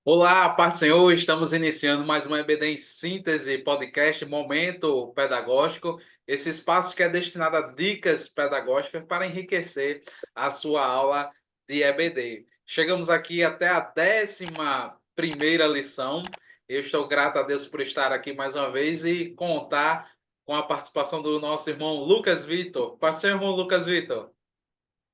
Olá, paz do Senhor, estamos iniciando mais um EBD em Síntese podcast Momento Pedagógico, esse espaço que é destinado a dicas pedagógicas para enriquecer a sua aula de EBD. Chegamos aqui até a 11ª lição. Eu estou grato a Deus por estar aqui mais uma vez e contar com a participação do nosso irmão Lucas Vitor. Parceiro, irmão Lucas Vitor.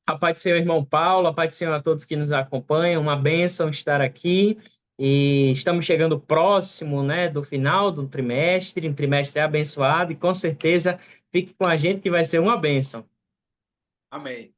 A paz do Senhor, irmão Paulo, a paz do Senhor a todos que nos acompanham, uma bênção estar aqui e estamos chegando próximo, né, do final do trimestre, um trimestre abençoado e com certeza fique com a gente que vai ser uma bênção. Amém.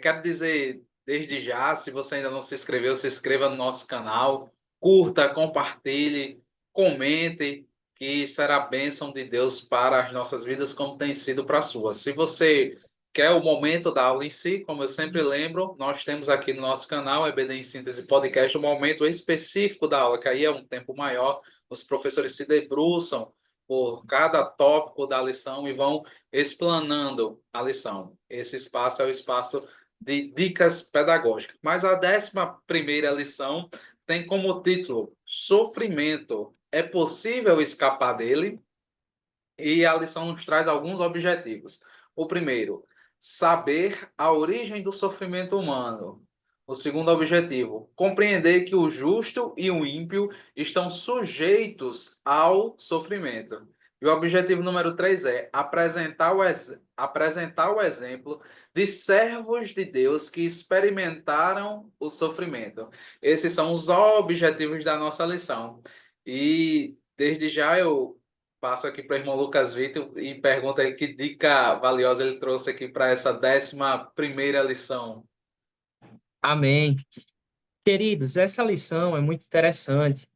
Quero dizer desde já, se você ainda não se inscreveu, se inscreva no nosso canal, curta, compartilhe, comente, que será bênção de Deus para as nossas vidas, como tem sido para a sua. Se você quer o momento da aula em si, como eu sempre lembro, nós temos aqui no nosso canal, EBD em Síntese Podcast, um momento específico da aula, que aí é um tempo maior, os professores se debruçam por cada tópico da lição e vão explanando a lição. Esse espaço é o espaço de dicas pedagógicas. Mas a 11ª lição tem como título Sofrimento. É possível escapar dele? E a lição nos traz alguns objetivos. O primeiro, saber a origem do sofrimento humano. O segundo objetivo, compreender que o justo e o ímpio estão sujeitos ao sofrimento. E o objetivo número 3 é apresentar o exemplo de servos de Deus que experimentaram o sofrimento. Esses são os objetivos da nossa lição. E desde já eu passo aqui para o irmão Lucas Vitor e pergunta aí que dica valiosa ele trouxe aqui para essa 11ª lição. Amém. Queridos, essa lição é muito interessante,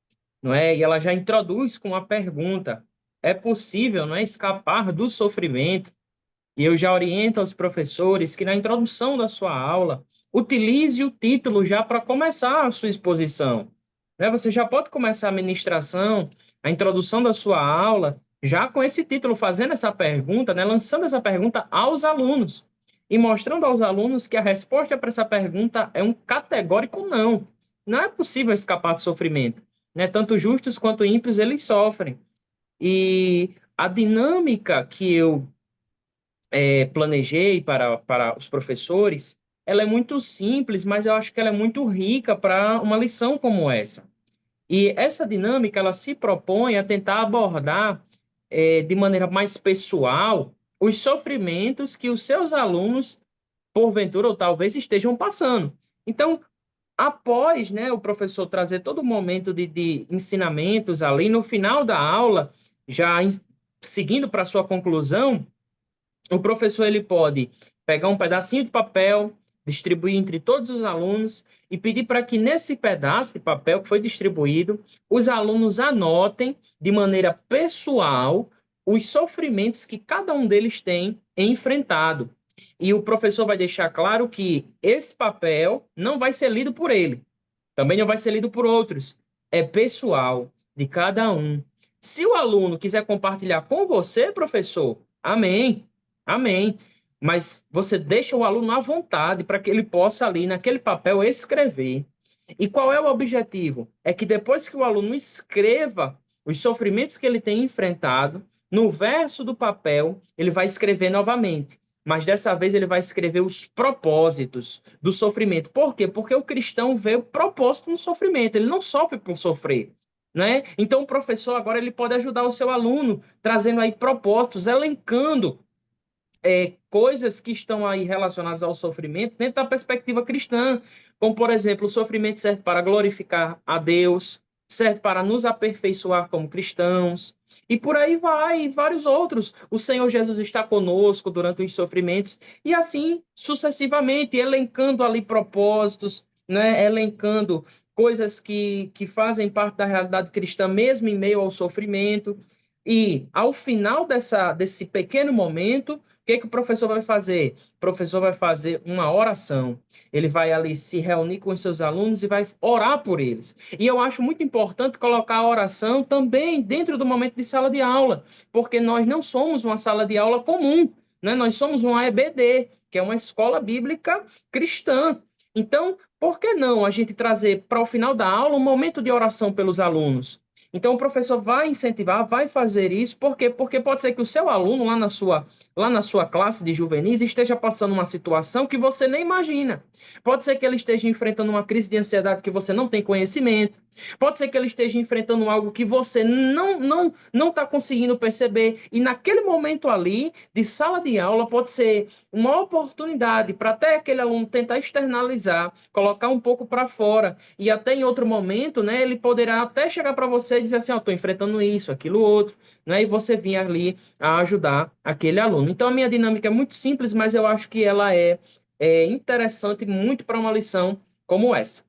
não é? E ela já introduz com uma pergunta: é possível, não é, escapar do sofrimento? E eu já oriento aos professores que na introdução da sua aula, utilize o título já para começar a sua exposição. Né? Você já pode começar a ministração, a introdução da sua aula, já com esse título, fazendo essa pergunta, né? Lançando essa pergunta aos alunos e mostrando aos alunos que a resposta para essa pergunta é um categórico não. Não é possível escapar do sofrimento. Né? Tanto justos quanto ímpios, eles sofrem. E a dinâmica que eu planejei para os professores, ela é muito simples, mas eu acho que ela é muito rica para uma lição como essa. E essa dinâmica, ela se propõe a tentar abordar de maneira mais pessoal os sofrimentos que os seus alunos, porventura ou talvez, estejam passando. Então, após, né, o professor trazer todo o momento de ensinamentos ali, no final da aula, seguindo para a sua conclusão, o professor ele pode pegar um pedacinho de papel, distribuir entre todos os alunos e pedir para que nesse pedaço de papel que foi distribuído, os alunos anotem de maneira pessoal os sofrimentos que cada um deles tem enfrentado. E o professor vai deixar claro que esse papel não vai ser lido por ele, também não vai ser lido por outros. É pessoal de cada um. Se o aluno quiser compartilhar com você, professor, amém. Amém. Mas você deixa o aluno à vontade para que ele possa ali naquele papel escrever. E qual é o objetivo? É que depois que o aluno escreva os sofrimentos que ele tem enfrentado, no verso do papel, ele vai escrever novamente. Mas dessa vez ele vai escrever os propósitos do sofrimento. Por quê? Porque o cristão vê o propósito no sofrimento, ele não sofre por sofrer. Né? Então o professor agora ele pode ajudar o seu aluno, trazendo aí propósitos, elencando coisas que estão aí relacionadas ao sofrimento dentro da perspectiva cristã, como, por exemplo, o sofrimento serve para glorificar a Deus, serve para nos aperfeiçoar como cristãos, e por aí vai, e vários outros. O Senhor Jesus está conosco durante os sofrimentos, e assim sucessivamente, elencando ali propósitos, né, elencando coisas que fazem parte da realidade cristã, mesmo em meio ao sofrimento. E ao final desse pequeno momento, que o professor vai fazer? O professor vai fazer uma oração. Ele vai ali se reunir com os seus alunos e vai orar por eles. E eu acho muito importante colocar a oração também dentro do momento de sala de aula, porque nós não somos uma sala de aula comum, né? Nós somos uma EBD, que é uma escola bíblica cristã. Então, por que não a gente trazer para o final da aula um momento de oração pelos alunos? Então, o professor vai incentivar, vai fazer isso, por quê? Porque pode ser que o seu aluno lá na sua classe de juvenis esteja passando uma situação que você nem imagina. Pode ser que ele esteja enfrentando uma crise de ansiedade que você não tem conhecimento. Pode ser que ele esteja enfrentando algo que você não está conseguindo perceber. E naquele momento ali, de sala de aula, pode ser uma oportunidade para até aquele aluno tentar externalizar, colocar um pouco para fora. E até em outro momento, né, ele poderá até chegar para você e dizer assim, ó, estou enfrentando isso, aquilo, outro, né, e você vir ali a ajudar aquele aluno. Então, a minha dinâmica é muito simples, mas eu acho que ela é interessante muito para uma lição como essa.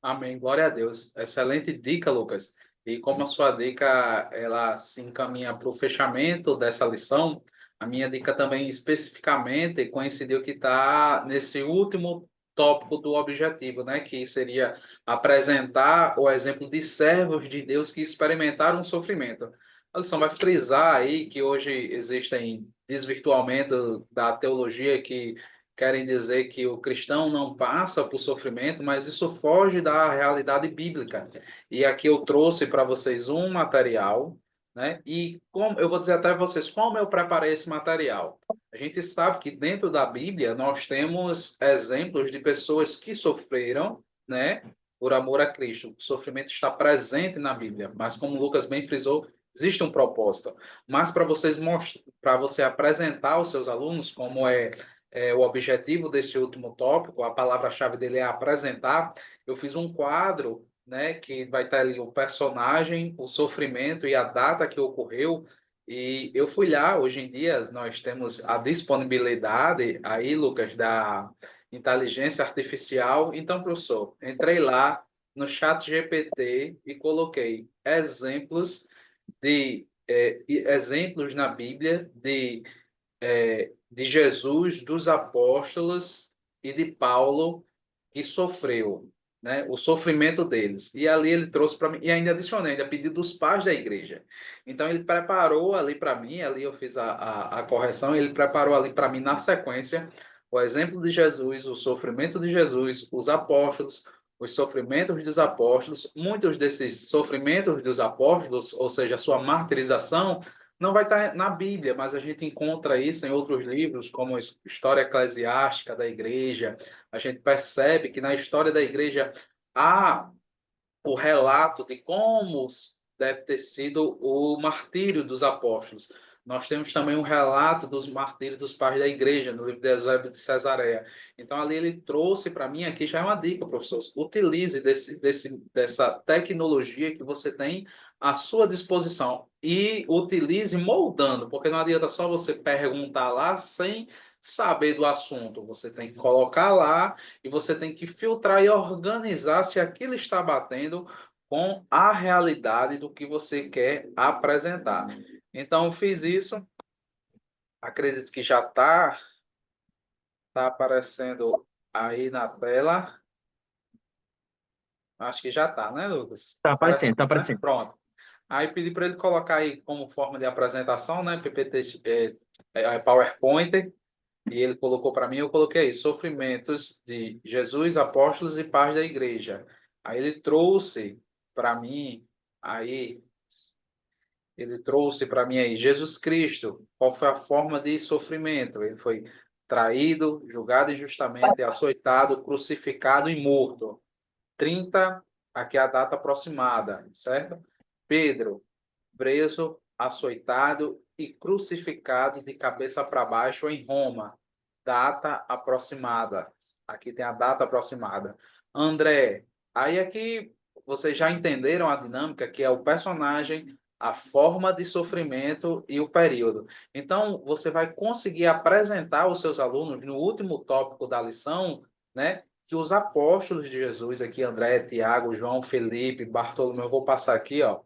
Amém. Glória a Deus. Excelente dica, Lucas. E como a sua dica ela se encaminha para o fechamento dessa lição, a minha dica também especificamente coincidiu que está nesse último tópico do objetivo, né? Que seria apresentar o exemplo de servos de Deus que experimentaram o sofrimento. A lição vai frisar aí que hoje existem desvirtuamento da teologia que querem dizer que o cristão não passa por sofrimento, mas isso foge da realidade bíblica. E aqui eu trouxe para vocês um material, né? E como eu vou dizer até vocês como eu preparei esse material. A gente sabe que dentro da Bíblia nós temos exemplos de pessoas que sofreram, né? Por amor a Cristo. O sofrimento está presente na Bíblia, mas como o Lucas bem frisou, existe um propósito. Mas para vocês para você apresentar aos seus alunos como o objetivo desse último tópico, a palavra-chave dele é apresentar. Eu fiz um quadro, né, que vai estar ali o personagem, o sofrimento e a data que ocorreu. E eu fui lá, hoje em dia nós temos a disponibilidade aí, Lucas, da inteligência artificial. Então, professor, entrei lá no chat GPT e coloquei exemplos na Bíblia de Jesus, dos apóstolos e de Paulo que sofreu, né? O sofrimento deles. E ali ele trouxe para mim, e ainda adicionei, ainda pedi dos pais da igreja. Então ele preparou ali para mim, ali eu fiz a correção, ele preparou ali para mim na sequência o exemplo de Jesus, o sofrimento de Jesus, os apóstolos, os sofrimentos dos apóstolos, muitos desses sofrimentos dos apóstolos, ou seja, a sua martirização, não vai estar na Bíblia, mas a gente encontra isso em outros livros, como a História Eclesiástica da Igreja. A gente percebe que na história da Igreja há o relato de como deve ter sido o martírio dos apóstolos. Nós temos também um relato dos martírios dos pais da igreja, no livro de Eusébio de Cesareia. Então, ali ele trouxe para mim, aqui já é uma dica, professor, utilize dessa tecnologia que você tem à sua disposição e utilize moldando, porque não adianta só você perguntar lá sem saber do assunto. Você tem que colocar lá e você tem que filtrar e organizar se aquilo está batendo com a realidade do que você quer apresentar. Então, eu fiz isso, acredito que já tá aparecendo aí na tela. Acho que já está, né, Lucas? Tá aparecendo, Aparecendo, tá né? aparecendo. Pronto. Aí pedi para ele colocar aí como forma de apresentação, né, PPT, PowerPoint, e ele colocou para mim, eu coloquei aí, sofrimentos de Jesus, apóstolos e pais da igreja. Aí ele trouxe para mim, aí, ele trouxe para mim aí, Jesus Cristo, qual foi a forma de sofrimento? Ele foi traído, julgado injustamente, açoitado, crucificado e morto. 30, aqui é a data aproximada, certo? Pedro, preso, açoitado e crucificado de cabeça para baixo em Roma. Data aproximada. Aqui tem a data aproximada. André, aí aqui vocês já entenderam a dinâmica, que é o personagem, a forma de sofrimento e o período. Então, você vai conseguir apresentar aos seus alunos, no último tópico da lição, né, que os apóstolos de Jesus, aqui, André, Tiago, João, Felipe, Bartolomeu, eu vou passar aqui, ó,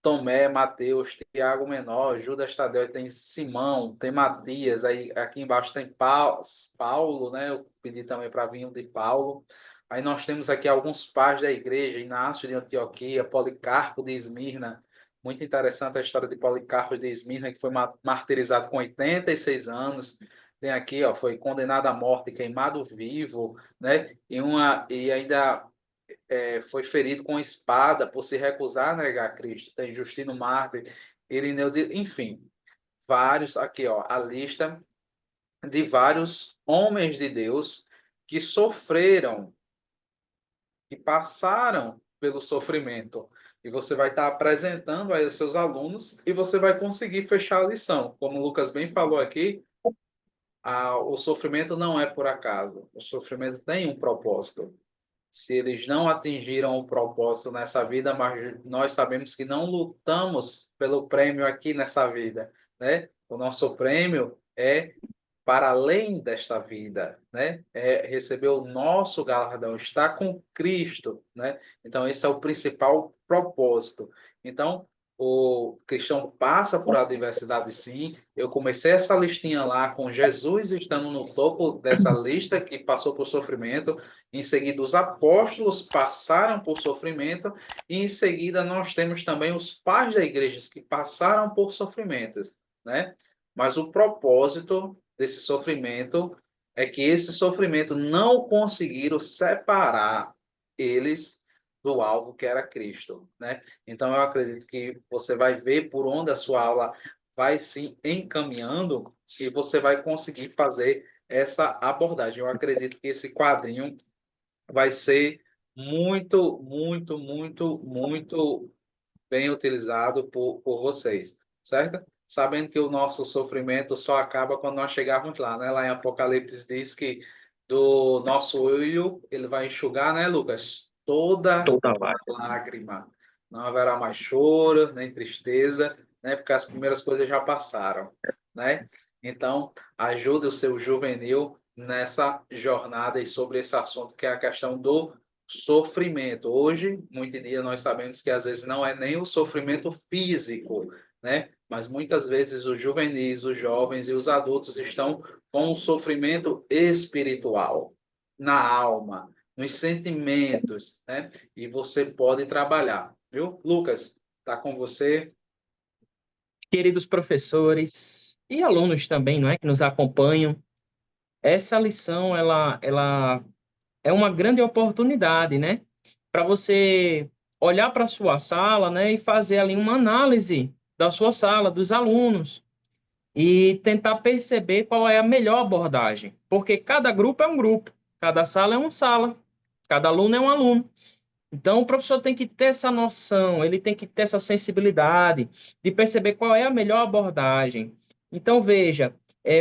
Tomé, Mateus, Tiago Menor, Judas Tadeu, tem Simão, tem Matias, aí aqui embaixo tem Paulo, né? Eu pedi também para vir um de Paulo. Aí nós temos aqui alguns pais da igreja, Inácio de Antioquia, Policarpo de Esmirna. Muito interessante a história de Policarpo de Esmirna, que foi martirizado com 86 anos. Tem aqui, ó, foi condenado à morte, queimado vivo, né? E ainda foi ferido com espada por se recusar a negar Cristo. Tem Justino Mártir, Irineu, enfim, vários aqui, ó, a lista de vários homens de Deus que sofreram, que passaram pelo sofrimento. E você vai estar apresentando aí aos seus alunos e você vai conseguir fechar a lição. Como o Lucas bem falou aqui, o sofrimento não é por acaso. O sofrimento tem um propósito. Se eles não atingiram o propósito nessa vida, mas nós sabemos que não lutamos pelo prêmio aqui nessa vida, né? O nosso prêmio é para além desta vida, né? É receber o nosso galardão, estar com Cristo, né? Então, esse é o principal propósito. Então, o cristão passa por adversidade, sim. Eu comecei essa listinha lá com Jesus estando no topo dessa lista que passou por sofrimento. Em seguida, os apóstolos passaram por sofrimento. E em seguida, nós temos também os pais da igreja que passaram por sofrimentos, né? Mas o propósito desse sofrimento é que esse sofrimento não conseguiram separar eles do alvo que era Cristo, né? Então eu acredito que você vai ver por onde a sua aula vai se encaminhando e você vai conseguir fazer essa abordagem. Eu acredito que esse quadrinho vai ser muito, muito, muito, muito bem utilizado por vocês, certo? Sabendo que o nosso sofrimento só acaba quando nós chegarmos lá, né? Lá em Apocalipse diz que do nosso olho ele vai enxugar, né, Lucas? Toda Toda lá. lágrima. Não haverá mais choro, nem tristeza, né? Porque as primeiras coisas já passaram, né? Então, ajude o seu juvenil nessa jornada e sobre esse assunto que é a questão do sofrimento. Hoje, muito dia, nós sabemos que às vezes não é nem o sofrimento físico, né? Mas muitas vezes os juvenis, os jovens e os adultos estão com um sofrimento espiritual, na alma, nos sentimentos, né? E você pode trabalhar, viu? Lucas, tá com você. Queridos professores e alunos também, não é, que nos acompanham, essa lição ela é uma grande oportunidade, né, para você olhar para a sua sala, né, e fazer ali uma análise da sua sala, dos alunos, e tentar perceber qual é a melhor abordagem, porque cada grupo é um grupo, cada sala é uma sala, cada aluno é um aluno. Então, o professor tem que ter essa noção, ele tem que ter essa sensibilidade de perceber qual é a melhor abordagem. Então, veja,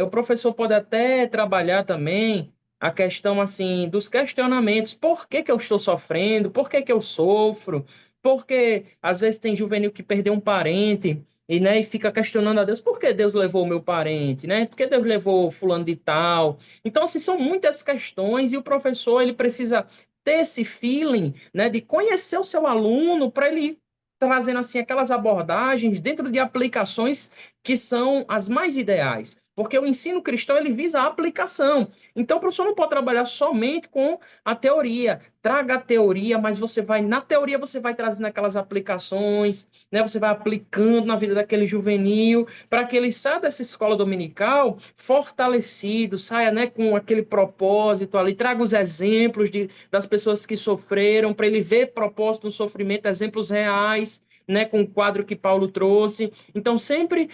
o professor pode até trabalhar também a questão assim dos questionamentos. Por que que eu estou sofrendo? Por que que eu sofro? Porque às vezes tem juvenil que perdeu um parente e, né, e fica questionando a Deus, por que Deus levou o meu parente, né? Por que Deus levou fulano de tal? Então, assim, são muitas questões e o professor ele precisa ter esse feeling, né, de conhecer o seu aluno para ele ir trazendo assim aquelas abordagens dentro de aplicações que são as mais ideais, porque o ensino cristão ele visa a aplicação. Então o professor não pode trabalhar somente com a teoria. Traga a teoria, mas você vai na teoria você vai trazendo aquelas aplicações, né? Você vai aplicando na vida daquele juvenil para que ele saia dessa escola dominical fortalecido, saia, né, com aquele propósito ali, traga os exemplos das pessoas que sofreram, para ele ver propósito no sofrimento, exemplos reais, né, com o quadro que Paulo trouxe. Então, sempre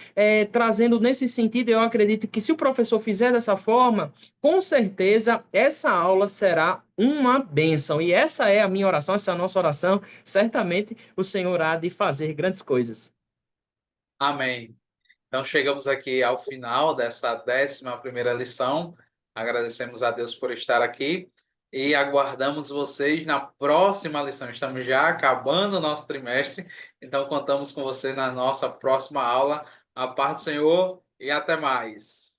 trazendo nesse sentido, eu acredito que se o professor fizer dessa forma, com certeza essa aula será uma bênção. E essa é a minha oração, essa é a nossa oração. Certamente o Senhor há de fazer grandes coisas. Amém. Então, chegamos aqui ao final dessa 11ª lição. Agradecemos a Deus por estar aqui e aguardamos vocês na próxima lição. Estamos já acabando o nosso trimestre, então contamos com você na nossa próxima aula. A paz do Senhor e até mais.